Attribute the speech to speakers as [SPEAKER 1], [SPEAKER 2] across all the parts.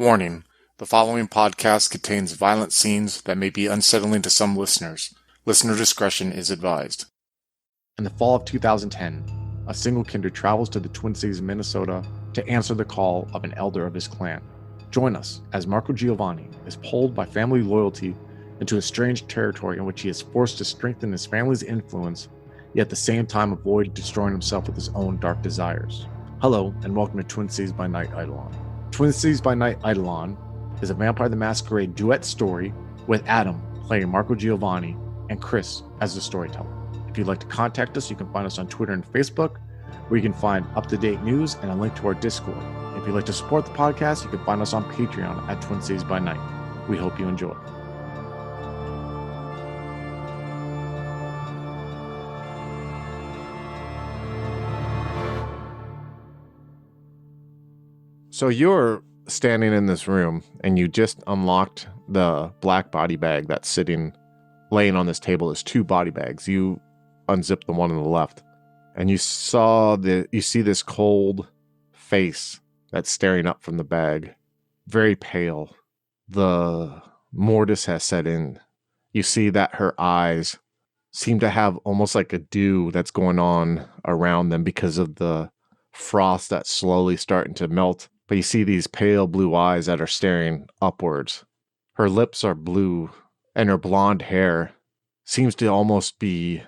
[SPEAKER 1] Warning: the following podcast contains violent scenes that may be unsettling to some listeners. Listener discretion is advised.
[SPEAKER 2] In the fall of 2010, a single kindred travels to the Twin Cities of Minnesota to answer the call of an elder of his clan. Join us as Marco Giovanni is pulled by family loyalty into a strange territory in which he is forced to strengthen his family's influence, yet at the same time avoid destroying himself with his own dark desires. Hello, and welcome to Twin Cities by Night Eidolon. Twin Cities by Night Eidolon is a Vampire the Masquerade duet story with Adam playing Marco Giovanni and Chris as the storyteller. If you'd like to contact us, you can find us on Twitter and Facebook, where you can find up-to-date news and a link to our Discord. If you'd like to support the podcast, you can find us on Patreon at Twin Cities by Night. We hope you enjoy. So you're standing in this room and you just unlocked the black body bag that's laying on this table. There's two body bags. You unzip the one on the left and you see this cold face that's staring up from the bag, very pale. The mortis has set in. You see that her eyes seem to have almost like a dew that's going on around them because of the frost that's slowly starting to melt. But you see these pale blue eyes that are staring upwards. Her lips are blue, and her blonde hair seems to almost be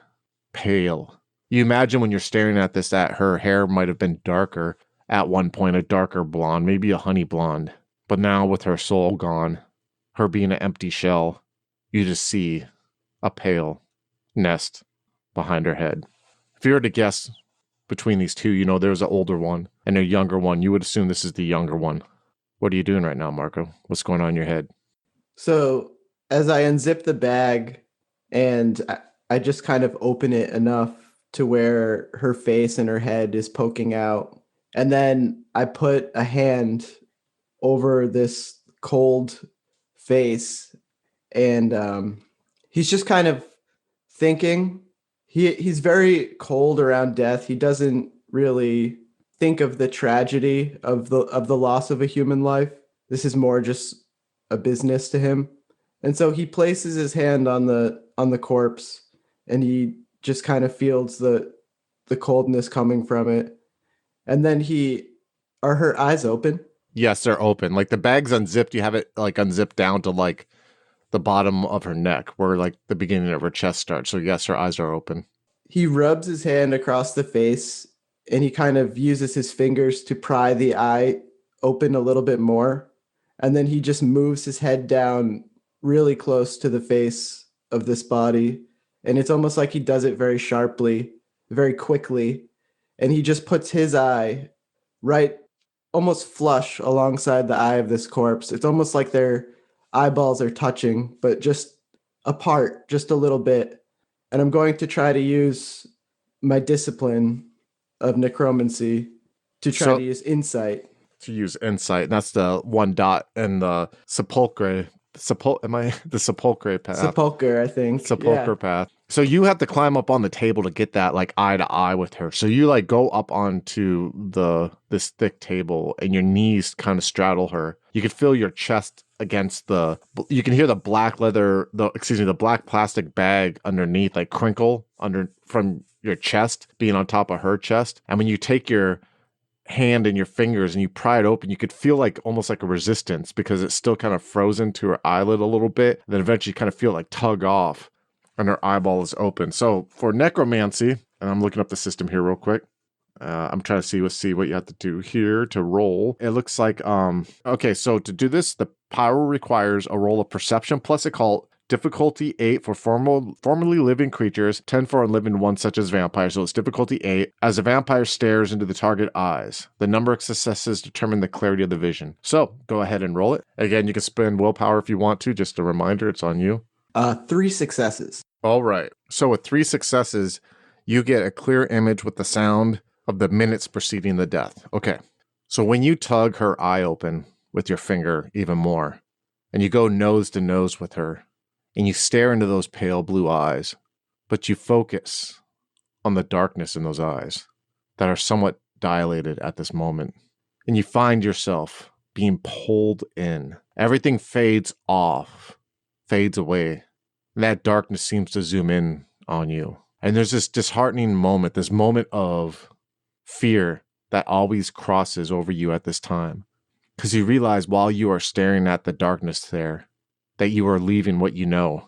[SPEAKER 2] pale. You imagine when you're staring at this that her hair might have been darker at one point, a darker blonde, maybe a honey blonde. But now with her soul gone, her being an empty shell, you just see a pale nest behind her head. If you were to guess between these two, there's an older one and a younger one. You would assume this is the younger one. What are you doing right now, Marco? What's going on in your head?
[SPEAKER 3] So as I unzip the bag and I just kind of open it enough to where her face and her head is poking out. And then I put a hand over this cold face and he's just kind of thinking. He's very cold around death. He doesn't really think of the tragedy of the loss of a human life. This is more just a business to him. And so he places his hand on the corpse and he just kind of feels the coldness coming from it. And then are her eyes open?
[SPEAKER 2] Yes, they're open. Like the bag's unzipped. You have it like unzipped down to like the bottom of her neck where like the beginning of her chest starts. So yes, her eyes are open.
[SPEAKER 3] He rubs his hand across the face and he kind of uses his fingers to pry the eye open a little bit more. And then he just moves his head down really close to the face of this body. And it's almost like he does it very sharply, very quickly. And he just puts his eye right almost flush alongside the eye of this corpse. It's almost like their eyeballs are touching, but just apart, just a little bit. And I'm going to try to use my discipline of necromancy to try to use insight.
[SPEAKER 2] To use insight. And that's the one dot in the sepulchre. The sepulchre path?
[SPEAKER 3] Sepulchre, I think.
[SPEAKER 2] Sepulchre path. So you have to climb up on the table to get that like eye to eye with her. So you like go up onto this thick table and your knees kind of straddle her. You can feel your chest against you can hear the black the black plastic bag underneath like crinkle from your chest being on top of her chest. And when you take your hand and your fingers and you pry it open, you could feel like almost like a resistance because it's still kind of frozen to her eyelid a little bit. And then eventually you kind of feel like tug off and her eyeball is open. So for necromancy, and I'm looking up the system here real quick. I'm trying to see what you have to do here to roll. It looks like, okay, so to do this, the power requires a roll of perception plus occult, difficulty 8 for formerly living creatures, 10 for unliving ones such as vampires, so it's difficulty 8. As the vampire stares into the target eyes, the number of successes determine the clarity of the vision. So go ahead and roll it. Again, you can spend willpower if you want to. Just a reminder, it's on you.
[SPEAKER 3] 3 successes.
[SPEAKER 2] All right. So with 3 successes, you get a clear image with the sound of the minutes preceding the death. Okay. So when you tug her eye open with your finger even more, and you go nose to nose with her, and you stare into those pale blue eyes, but you focus on the darkness in those eyes that are somewhat dilated at this moment. And you find yourself being pulled in. Everything fades off, fades away. And that darkness seems to zoom in on you. And there's this disheartening moment, this moment of fear that always crosses over you at this time. Because you realize while you are staring at the darkness there, that you are leaving what you know.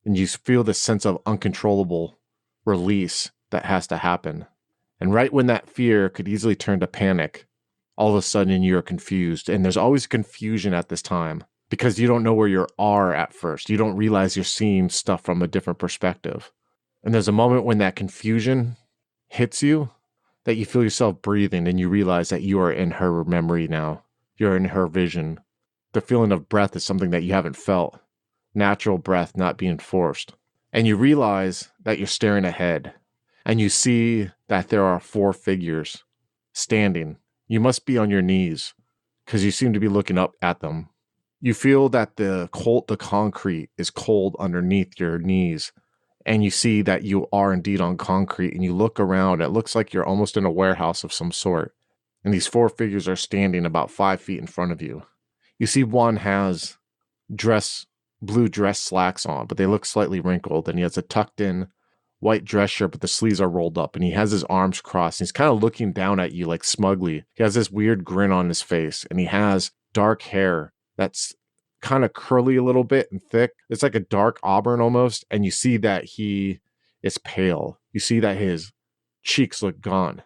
[SPEAKER 2] And you feel this sense of uncontrollable release that has to happen. And right when that fear could easily turn to panic, all of a sudden you're confused. And there's always confusion at this time because you don't know where you are at first. You don't realize you're seeing stuff from a different perspective. And there's a moment when that confusion hits you that you feel yourself breathing and you realize that you are in her memory now. You're in her vision. The feeling of breath is something that you haven't felt. Natural breath not being forced. And you realize that you're staring ahead. And you see that there are 4 figures standing. You must be on your knees because you seem to be looking up at them. You feel that the concrete is cold underneath your knees. And you see that you are indeed on concrete, and you look around. It looks like you're almost in a warehouse of some sort. And these 4 figures are standing about 5 feet in front of you. You see one has blue dress slacks on, but they look slightly wrinkled, and he has a tucked in white dress shirt, but the sleeves are rolled up, and he has his arms crossed. And he's kind of looking down at you like smugly. He has this weird grin on his face, and he has dark hair that's kind of curly a little bit and thick. It's like a dark auburn almost. And you see that he is pale. You see that his cheeks look gone.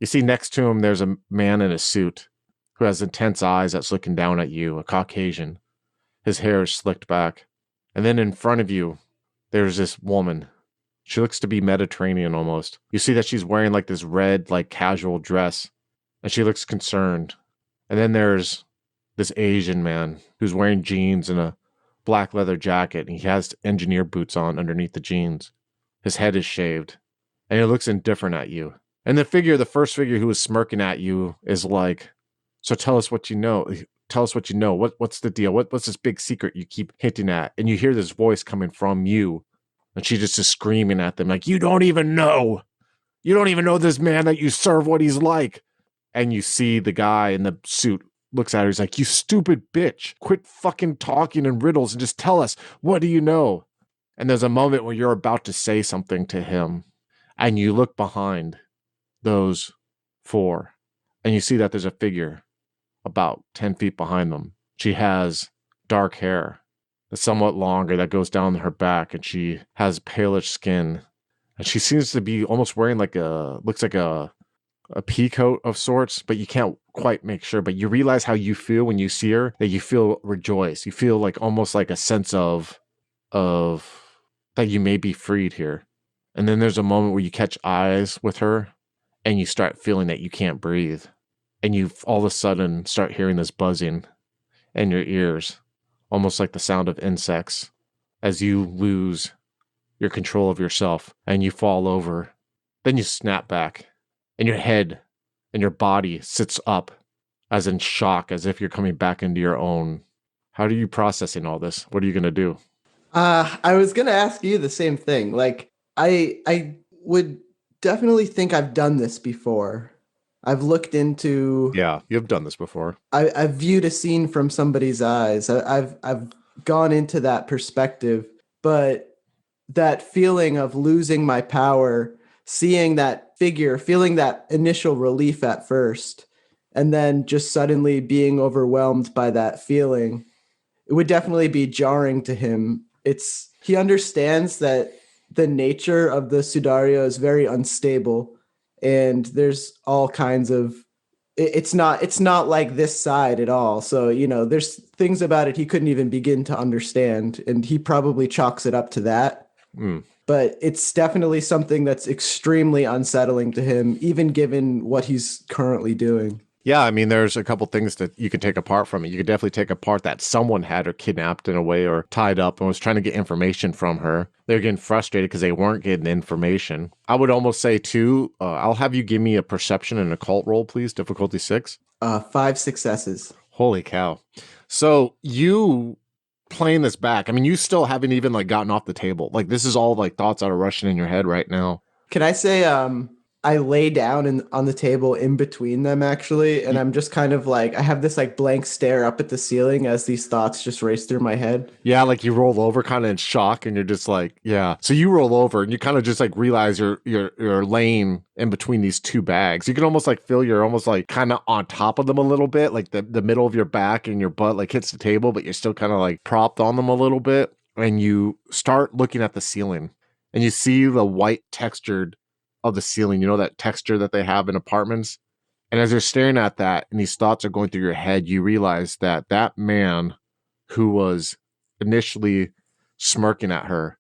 [SPEAKER 2] You see next to him, there's a man in a suit who has intense eyes that's looking down at you, a Caucasian. His hair is slicked back. And then in front of you, there's this woman. She looks to be Mediterranean almost. You see that she's wearing like this red, like casual dress. And she looks concerned. And then there's this Asian man who's wearing jeans and a black leather jacket, and he has engineer boots on underneath the jeans. His head is shaved, and he looks indifferent at you. And the first figure who is smirking at you is like, so tell us what you know. Tell us what you know. What's the deal? What's this big secret you keep hinting at? And you hear this voice coming from you, and she just is screaming at them like, you don't even know. You don't even know this man that you serve, what he's like. And you see the guy in the suit looks at her. He's like, you stupid bitch. Quit fucking talking in riddles and just tell us, what do you know? And there's a moment where you're about to say something to him. And you look behind those 4. And you see that there's a figure about 10 feet behind them. She has dark hair that's somewhat longer that goes down her back. And she has palish skin. And she seems to be almost wearing looks like a pea coat of sorts, but you can't quite make sure. But you realize how you feel when you see her, that you feel rejoiced. You feel like almost like a sense of that you may be freed here. And then there's a moment where you catch eyes with her and you start feeling that you can't breathe. And you all of a sudden start hearing this buzzing in your ears, almost like the sound of insects, as you lose your control of yourself and you fall over. Then you snap back. And your head and your body sits up as in shock, as if you're coming back into your own. How are you processing all this? What are you going to do?
[SPEAKER 3] I was going to ask you the same thing. Like, I would definitely think I've done this before. I've looked into...
[SPEAKER 2] Yeah, you've done this before.
[SPEAKER 3] I've viewed a scene from somebody's eyes. I've gone into that perspective, but that feeling of losing my power, seeing that figure, feeling that initial relief at first, and then just suddenly being overwhelmed by that feeling, it would definitely be jarring to him. He understands that the nature of the Sudario is very unstable, and there's all kinds of, it's not like this side at all. So, there's things about it he couldn't even begin to understand, and he probably chalks it up to that. But it's definitely something that's extremely unsettling to him, even given what he's currently doing.
[SPEAKER 2] Yeah, I mean, there's a couple things that you can take apart from it. You could definitely take apart that someone had her kidnapped in a way or tied up and was trying to get information from her. They're getting frustrated because they weren't getting information. I would almost say, too, I'll have you give me a perception and occult roll, please. Difficulty 6.
[SPEAKER 3] 5 successes.
[SPEAKER 2] Holy cow. So you... playing this back, I mean, you still haven't even gotten off the table. This is all thoughts that are rushing in your head right now.
[SPEAKER 3] Can I say I lay down on the table in between them actually, and I'm just kind of like I have this like blank stare up at the ceiling as these thoughts just race through my head.
[SPEAKER 2] Yeah, like you roll over kind of in shock and you're just like, yeah. So you roll over and you kind of just like realize you're laying in between these two bags. You can almost like feel you're almost like kind of on top of them a little bit, like the middle of your back and your butt like hits the table, but you're still kind of like propped on them a little bit. And you start looking at the ceiling and you see the white textured of the ceiling, you know, that texture that they have in apartments. And as you're staring at that and these thoughts are going through your head, you realize that that man who was initially smirking at her,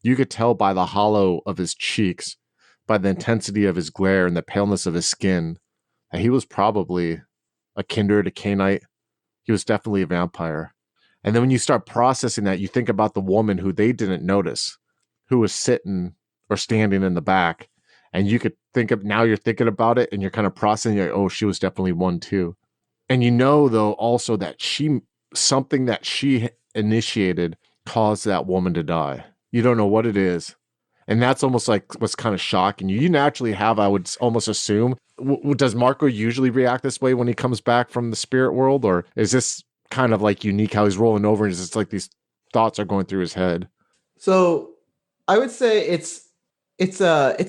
[SPEAKER 2] you could tell by the hollow of his cheeks, by the intensity of his glare and the paleness of his skin, that he was probably a kindred, a Cainite. He was definitely a vampire. And then when you start processing that, you think about the woman who they didn't notice, who was sitting or standing in the back. And you could think of, now you're thinking about it and you're kind of processing, you're like, oh, she was definitely one too. And you know, though, also that something that she initiated caused that woman to die. You don't know what it is. And that's almost like what's kind of shocking you. You naturally have, I would almost assume, does Marco usually react this way when he comes back from the spirit world? Or is this kind of like unique how he's rolling over and it's just like these thoughts are going through his head?
[SPEAKER 3] So I would say it's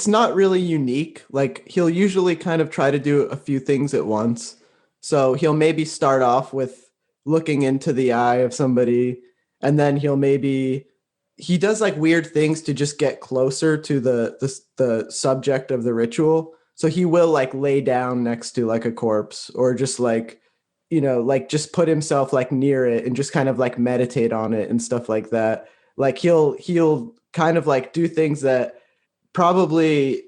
[SPEAKER 3] not really unique. Like he'll usually kind of try to do a few things at once. So he'll maybe start off with looking into the eye of somebody, and then he does like weird things to just get closer to the subject of the ritual. So he will like lay down next to like a corpse, or just like, like just put himself like near it and just kind of like meditate on it and stuff like that. Like he'll kind of like do things that probably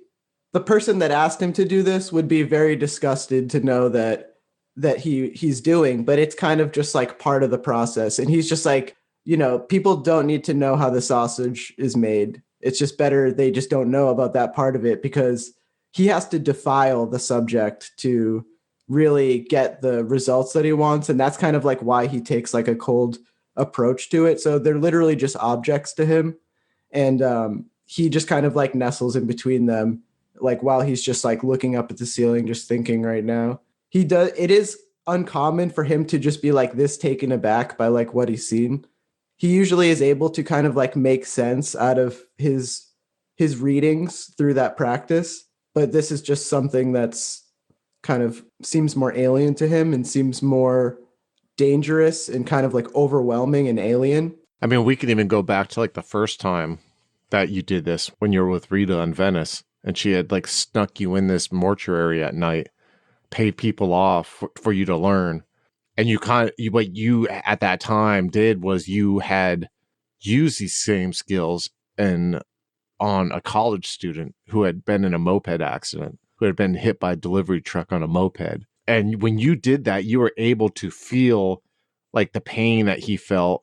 [SPEAKER 3] the person that asked him to do this would be very disgusted to know that he's doing, but it's kind of just like part of the process. And he's just like, people don't need to know how the sausage is made. It's just better they just don't know about that part of it, because he has to defile the subject to really get the results that he wants. And that's kind of like why he takes like a cold approach to it. So they're literally just objects to him. And he just kind of like nestles in between them, like while he's just like looking up at the ceiling, just thinking right now. It is uncommon for him to just be like this taken aback by like what he's seen. He usually is able to kind of like make sense out of his readings through that practice. But this is just something that's kind of seems more alien to him and seems more dangerous and kind of like overwhelming and alien.
[SPEAKER 2] I mean, we can even go back to like the first time that you did this when you were with Rita in Venice and she had like snuck you in this mortuary at night, paid people off for you to learn. And what you at that time did was you had used these same skills on a college student who had been in a moped accident, who had been hit by a delivery truck on a moped. And when you did that, you were able to feel like the pain that he felt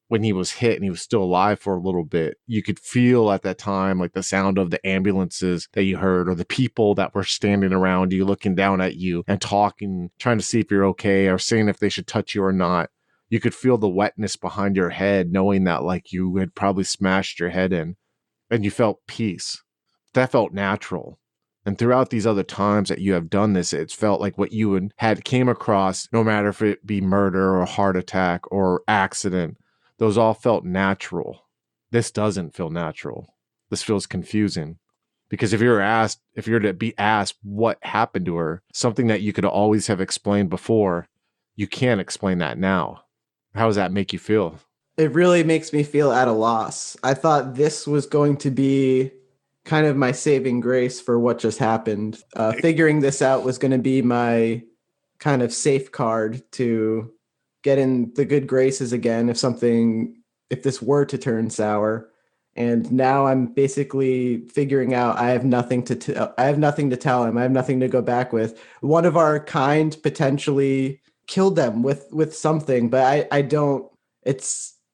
[SPEAKER 2] when he was hit and he was still alive for a little bit. You could feel at that time like the sound of the ambulances that you heard, or the people that were standing around you looking down at you and talking, trying to see if you're okay or saying if they should touch you or not. You could feel the wetness behind your head, knowing that like you had probably smashed your head in, and you felt peace. That felt natural. And throughout these other times that you have done this, it's felt like what you had came across, no matter if it be murder or heart attack or accident, those all felt natural. This doesn't feel natural. This feels confusing. Because if you're to be asked what happened to her, something that you could always have explained before, you can't explain that now. How does that make you feel?
[SPEAKER 3] It really makes me feel at a loss. I thought this was going to be kind of my saving grace for what just happened. Figuring this out was going to be my kind of safeguard to get in the good graces again if this were to turn sour. And now I'm basically figuring out I have nothing to tell him. I have nothing to go back with. One of our kind potentially killed them with something, but I don't.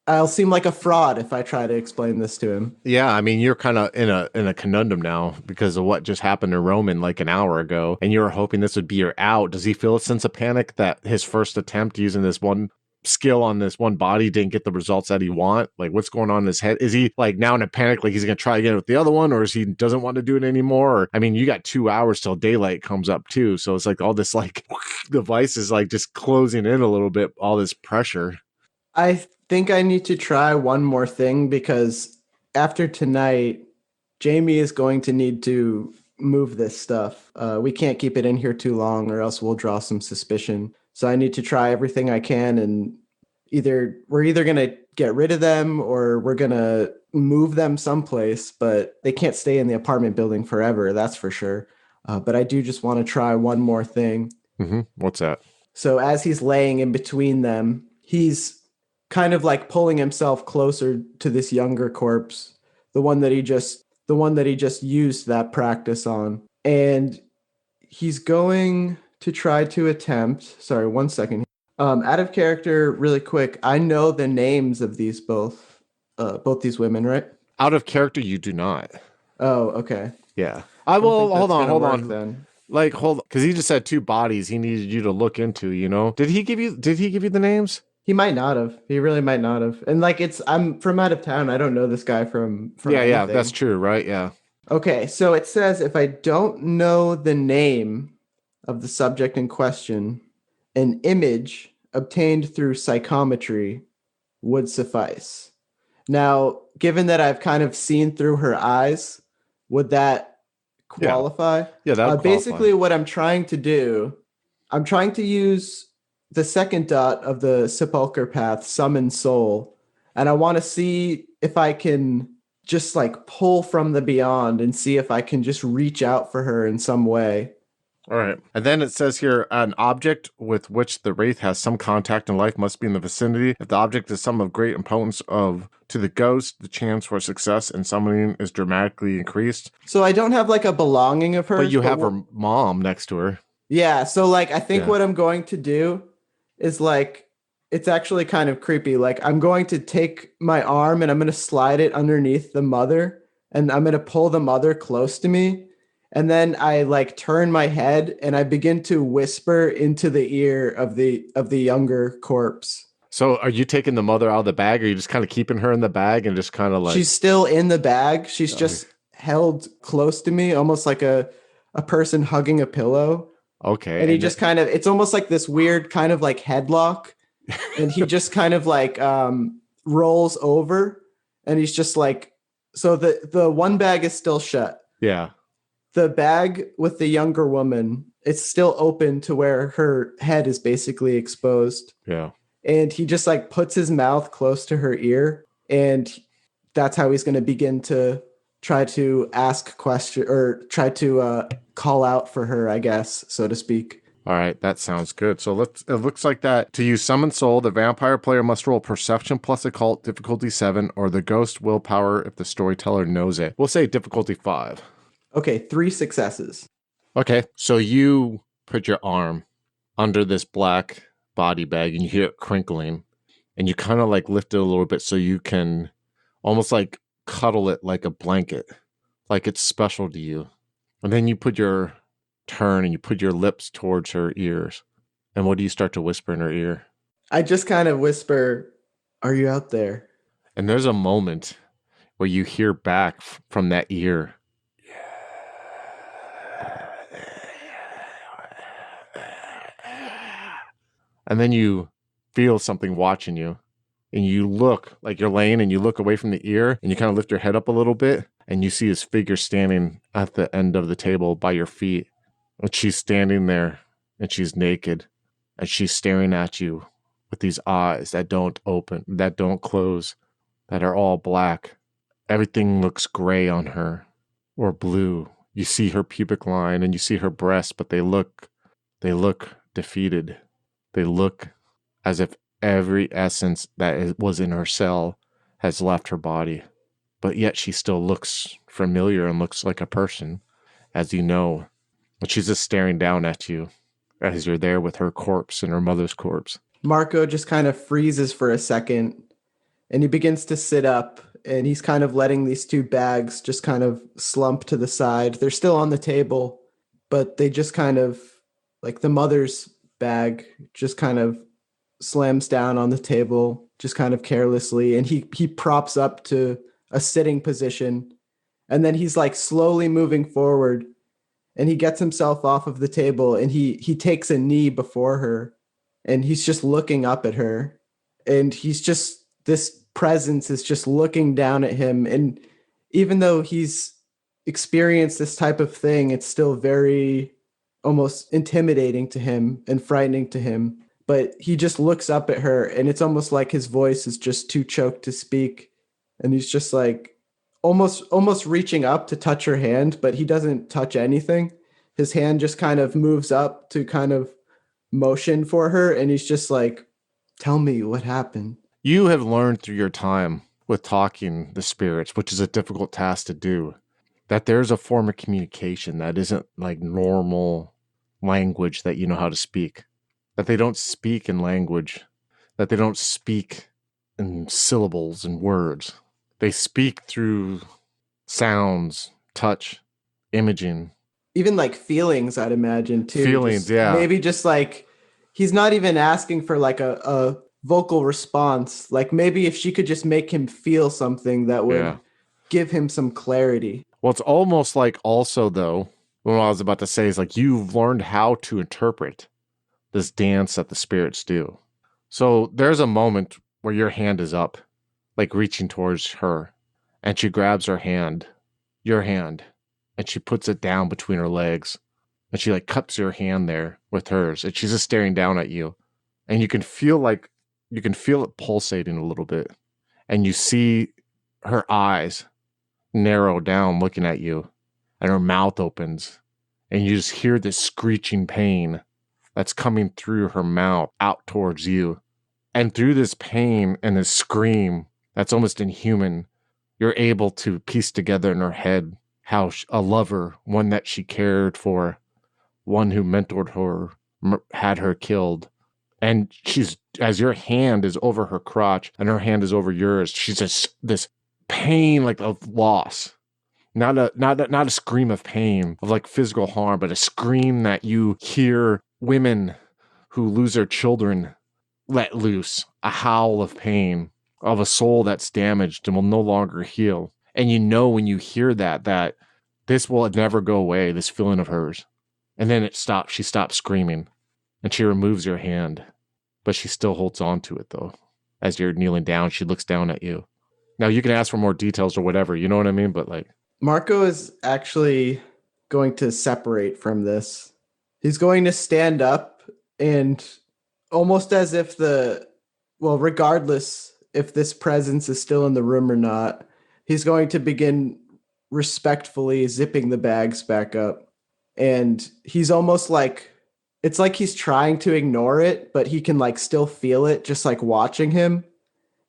[SPEAKER 3] I'll seem like a fraud if I try to explain this to him.
[SPEAKER 2] Yeah, I mean, you're kind of in a conundrum now because of what just happened to Roman like an hour ago, and you were hoping this would be your out. Does he feel a sense of panic that his first attempt using this one skill on this one body didn't get the results that he want? Like, what's going on in his head? Is he like now in a panic, like he's going to try again with the other one, or is he doesn't want to do it anymore? Or, I mean, you got 2 hours till daylight comes up too. So it's like all this like device is like just closing in a little bit, all this pressure.
[SPEAKER 3] I think I need to try one more thing because after tonight, Jamie is going to need to move this stuff. We can't keep it in here too long or else we'll draw some suspicion. So I need to try everything I can, and we're either going to get rid of them or we're going to move them someplace, but they can't stay in the apartment building forever, that's for sure. But I do just want to try one more thing.
[SPEAKER 2] Mm-hmm. What's that?
[SPEAKER 3] So as he's laying in between them, he's kind of like pulling himself closer to this younger corpse, the one that he just used that practice on. And he's going to try to attempt, sorry, 1 second. Out of character, really quick, I know the names of these both these women, right?
[SPEAKER 2] Out of character, you do not.
[SPEAKER 3] Oh, okay.
[SPEAKER 2] Yeah. I will. Hold on.
[SPEAKER 3] Then.
[SPEAKER 2] Like, because he just had 2 bodies he needed you to look into, you know? Did he give you the names?
[SPEAKER 3] He might not have. He really might not have. And like, I'm from out of town. I don't know this guy from
[SPEAKER 2] yeah,
[SPEAKER 3] anything.
[SPEAKER 2] Yeah, that's true, right? Yeah.
[SPEAKER 3] Okay, so it says if I don't know the name of the subject in question, an image obtained through psychometry would suffice. Now, given that I've kind of seen through her eyes, would that qualify?
[SPEAKER 2] Yeah, that would
[SPEAKER 3] basically what I'm trying to do, I'm trying to use the second dot of the sepulcher path, summon soul, and I want to see if I can just like pull from the beyond and see if I can just reach out for her in some way.
[SPEAKER 2] All right. And then it says here, an object with which the wraith has some contact in life must be in the vicinity. If the object is some of great importance to the ghost, the chance for success in summoning is dramatically increased.
[SPEAKER 3] So I don't have like a belonging of hers.
[SPEAKER 2] But you have her mom next to her.
[SPEAKER 3] Yeah. So like, I think what I'm going to do is like, it's actually kind of creepy. Like I'm going to take my arm and I'm going to slide it underneath the mother and I'm going to pull the mother close to me. And then I like turn my head and I begin to whisper into the ear of the younger corpse.
[SPEAKER 2] So are you taking the mother out of the bag, or are you just kind of keeping her in the bag and just kind of like...
[SPEAKER 3] She's still in the bag. She's just held close to me, almost like a person hugging a pillow.
[SPEAKER 2] Okay.
[SPEAKER 3] And he just kind of, it's almost like this weird kind of like headlock. And he just kind of like rolls over and he's just like, so the one bag is still shut.
[SPEAKER 2] Yeah.
[SPEAKER 3] The bag with the younger woman, it's still open to where her head is basically exposed.
[SPEAKER 2] Yeah.
[SPEAKER 3] And he just like puts his mouth close to her ear. And that's how he's going to begin to try to ask questions or try to call out for her, I guess, so to speak.
[SPEAKER 2] All right, that sounds good. So it looks like that to use Summon Soul, the vampire player must roll Perception plus Occult, difficulty 7, or the Ghost Willpower if the storyteller knows it. We'll say difficulty 5.
[SPEAKER 3] Okay, 3 successes.
[SPEAKER 2] Okay, so you put your arm under this black body bag and you hear it crinkling, and you kind of like lift it a little bit so you can almost like cuddle it like a blanket, like it's special to you. And then you turn and you put your lips towards her ears. And what do you start to whisper in her ear?
[SPEAKER 3] I just kind of whisper, "Are you out there?"
[SPEAKER 2] And there's a moment where you hear back from that ear, and then you feel something watching you. And you look like you're laying and you look away from the ear and you kind of lift your head up a little bit and you see his figure standing at the end of the table by your feet. And she's standing there and she's naked and she's staring at you with these eyes that don't open, that don't close, that are all black. Everything looks gray on her or blue. You see her pubic line and you see her breasts, but they look defeated. They look as if every essence that was in her cell has left her body, but yet she still looks familiar and looks like a person, as you know. But she's just staring down at you as you're there with her corpse and her mother's corpse.
[SPEAKER 3] Marco just kind of freezes for a second and he begins to sit up and he's kind of letting these 2 bags just kind of slump to the side. They're still on the table, but they just kind of, like the mother's bag just kind of slams down on the table just kind of carelessly, and he props up to a sitting position, and then he's like slowly moving forward, and he gets himself off of the table, and he takes a knee before her, and he's just looking up at her, and he's just this presence is just looking down at him, and even though he's experienced this type of thing, it's still very almost intimidating to him and frightening to him. But he just looks up at her, and it's almost like his voice is just too choked to speak, and he's just like almost reaching up to touch her hand, but he doesn't touch anything. His hand just kind of moves up to kind of motion for her, and he's just like, tell me what happened.
[SPEAKER 2] You have learned through your time with talking the spirits, which is a difficult task to do, that there's a form of communication that isn't like normal language that you know how to speak. That they don't speak in language. That they don't speak in syllables and words. They speak through sounds, touch, imaging.
[SPEAKER 3] Even like feelings, I'd imagine too.
[SPEAKER 2] Feelings, yeah.
[SPEAKER 3] Maybe just like he's not even asking for like a vocal response. Like maybe if she could just make him feel something that would give him some clarity.
[SPEAKER 2] Well, it's almost like also though, what I was about to say is like you've learned how to interpret this dance that the spirits do. So there's a moment where your hand is up, like reaching towards her, and she grabs her hand, your hand, and she puts it down between her legs, and she like cups your hand there with hers, and she's just staring down at you, and you can feel it pulsating a little bit, and you see her eyes narrow down looking at you, and her mouth opens, and you just hear this screeching pain that's coming through her mouth out towards you. And through this pain and this scream that's almost inhuman, you're able to piece together in her head how a lover, one that she cared for, one who mentored her, had her killed. And she's, as your hand is over her crotch and her hand is over yours, she's just this pain like of loss. Not a scream of pain of like physical harm, but a scream that you hear women who lose their children let loose, a howl of pain of a soul that's damaged and will no longer heal. And you know when you hear that this will never go away, this feeling of hers. And then it stops. She stops screaming and she removes your hand, but she still holds on to it though. As you're kneeling down, she looks down at you. Now you can ask for more details or whatever, you know what I mean? But like,
[SPEAKER 3] Marco is actually going to separate from this. He's going to stand up and almost as if regardless if this presence is still in the room or not, he's going to begin respectfully zipping the bags back up. And he's almost like, it's like he's trying to ignore it, but he can like still feel it just like watching him.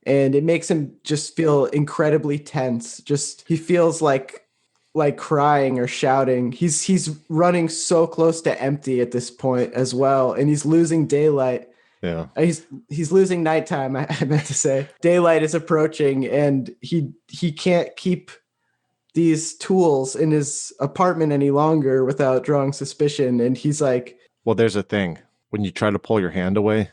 [SPEAKER 3] And it makes him just feel incredibly tense. Just, he feels like crying or shouting. He's running so close to empty at this point as well. And he's losing daylight.
[SPEAKER 2] yeah.
[SPEAKER 3] He's losing nighttime. I meant to say daylight is approaching, and he can't keep these tools in his apartment any longer without drawing suspicion. And he's like,
[SPEAKER 2] well, there's a thing. When you try to pull your hand away,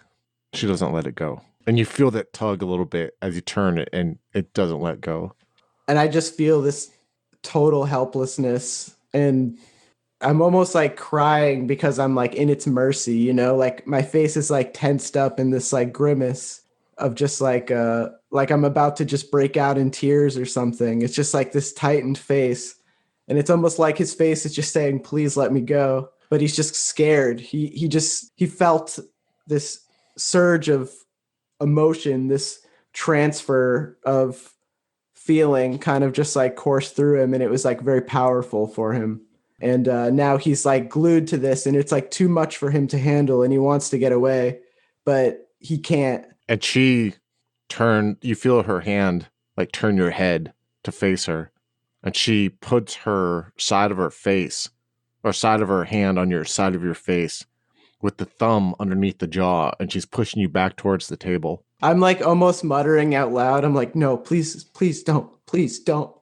[SPEAKER 2] she doesn't let it go. And you feel that tug a little bit as you turn it, and it doesn't let go.
[SPEAKER 3] And I just feel this total helplessness, and I'm almost like crying because I'm like in its mercy, you know, like my face is like tensed up in this like grimace of just like I'm about to just break out in tears or something. It's just like this tightened face, and it's almost like his face is just saying, please let me go. But he's just scared. He felt this surge of emotion, this transfer of feeling kind of just like course through him, and it was like very powerful for him. And now he's like glued to this, and it's like too much for him to handle, and he wants to get away, but he can't.
[SPEAKER 2] And you feel her hand like turn your head to face her, and she puts her side of her face or side of her hand on your side of your face with the thumb underneath the jaw, and she's pushing you back towards the table.
[SPEAKER 3] I'm like almost muttering out loud. I'm like, no, please don't, please don't.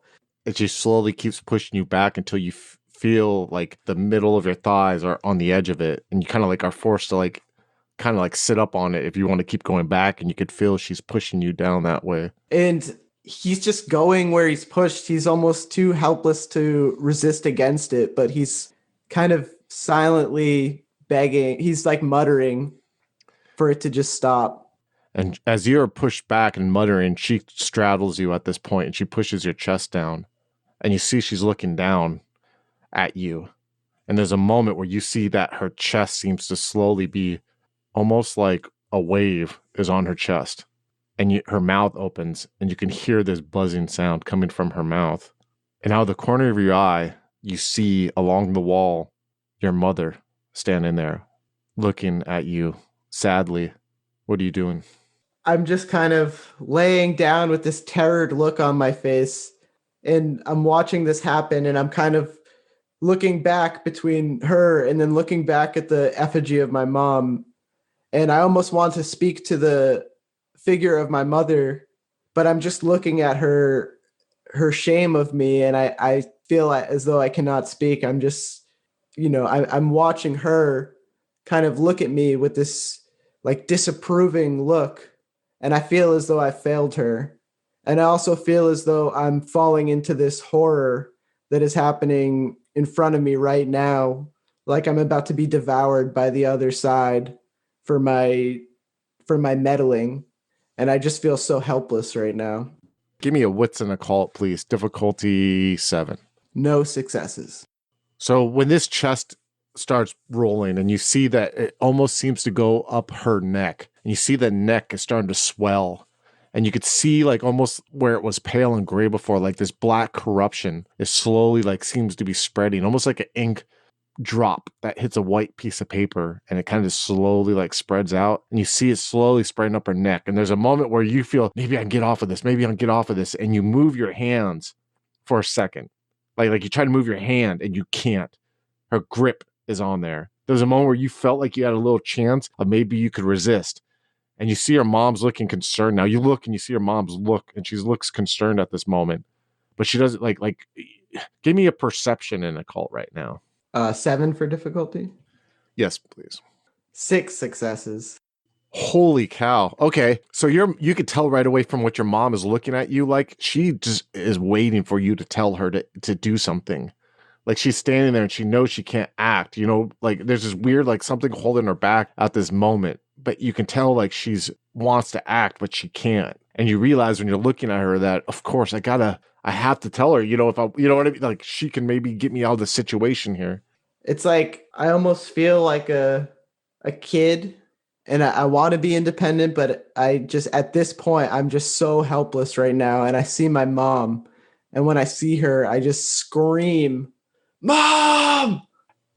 [SPEAKER 2] And she slowly keeps pushing you back until you feel like the middle of your thighs are on the edge of it, and you kind of like are forced to like kind of like sit up on it if you want to keep going back, and you could feel she's pushing you down that way.
[SPEAKER 3] And he's just going where he's pushed. He's almost too helpless to resist against it, but he's kind of silently begging. He's like muttering for it to just stop.
[SPEAKER 2] And as you're pushed back and muttering, she straddles you at this point and she pushes your chest down. And you see she's looking down at you. And there's a moment where you see that her chest seems to slowly be almost like a wave is on her chest. And her mouth opens and you can hear this buzzing sound coming from her mouth. And out of the corner of your eye, you see along the wall your mother standing there looking at you sadly. What are you doing?
[SPEAKER 3] I'm just kind of laying down with this terrored look on my face, and I'm watching this happen, and I'm kind of looking back between her and then looking back at the effigy of my mom. And I almost want to speak to the figure of my mother, but I'm just looking at her shame of me, and I feel as though I cannot speak. I'm just, I'm watching her kind of look at me with this like disapproving look, and I feel as though I failed her. And I also feel as though I'm falling into this horror that is happening in front of me right now, like I'm about to be devoured by the other side for my meddling. And I just feel so helpless right now.
[SPEAKER 2] Give me a wits and occult, please. Difficulty 7.
[SPEAKER 3] No successes.
[SPEAKER 2] So when this chest starts rolling and you see that it almost seems to go up her neck, and you see the neck is starting to swell, and you could see like almost where it was pale and gray before, like this black corruption is slowly like seems to be spreading, almost like an ink drop that hits a white piece of paper, and it kind of slowly like spreads out, and you see it slowly spreading up her neck. And there's a moment where you feel, maybe I can get off of this, and you move your hands for a second, like you try to move your hand and you can't. Her grip is on there. There's a moment where you felt like you had a little chance of maybe you could resist, and you see her mom's looking concerned. Now you look and you see her mom's look, and she looks concerned at this moment, but she doesn't like give me a perception in occult right now.
[SPEAKER 3] 7 for difficulty.
[SPEAKER 2] Yes, please.
[SPEAKER 3] 6 successes.
[SPEAKER 2] Holy cow. Okay. So you could tell right away from what your mom is looking at you, like she just is waiting for you to tell her to do something. Like she's standing there and she knows she can't act, like there's this weird, like something holding her back at this moment, but you can tell like she's wants to act, but she can't. And you realize when you're looking at her that, of course, I have to tell her, if I, you know what I mean? Like she can maybe get me out of the situation here.
[SPEAKER 3] It's like, I almost feel like a kid, and I want to be independent, but I just, at this point, I'm just so helpless right now. And I see my mom, and when I see her, I just scream, "Mom!"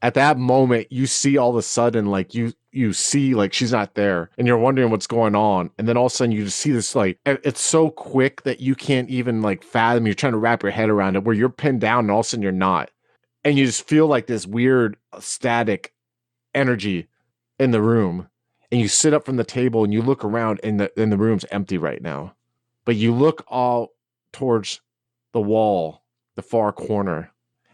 [SPEAKER 2] At that moment, you see all of a sudden, like you see like she's not there, and you're wondering what's going on. And then all of a sudden you just see this, like, it's so quick that you can't even like fathom. You're trying to wrap your head around it, where you're pinned down and all of a sudden you're not. And you just feel like this weird static energy in the room. And you sit up from the table and you look around, and the room's empty right now. But you look all towards the wall, the far corner,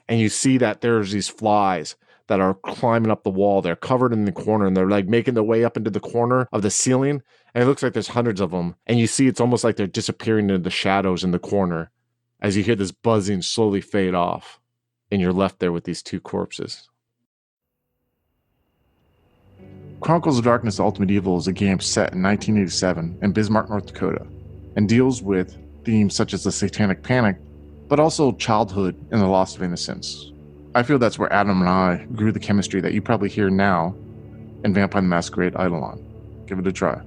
[SPEAKER 2] and you see that there's these flies that are climbing up the wall. They're covered in the corner, and they're like making their way up into the corner of the ceiling. And it looks like there's hundreds of them. And you see it's almost like they're disappearing into the shadows in the corner as you hear this buzzing slowly fade off. And you're left there with these two corpses.
[SPEAKER 1] Chronicles of Darkness: The Ultimate Evil is a game set in 1987 in Bismarck, North Dakota, and deals with themes such as the Satanic Panic, but also childhood and the loss of innocence. I feel that's where Adam and I grew the chemistry that you probably hear now in Vampire the Masquerade Eidolon. Give it a try.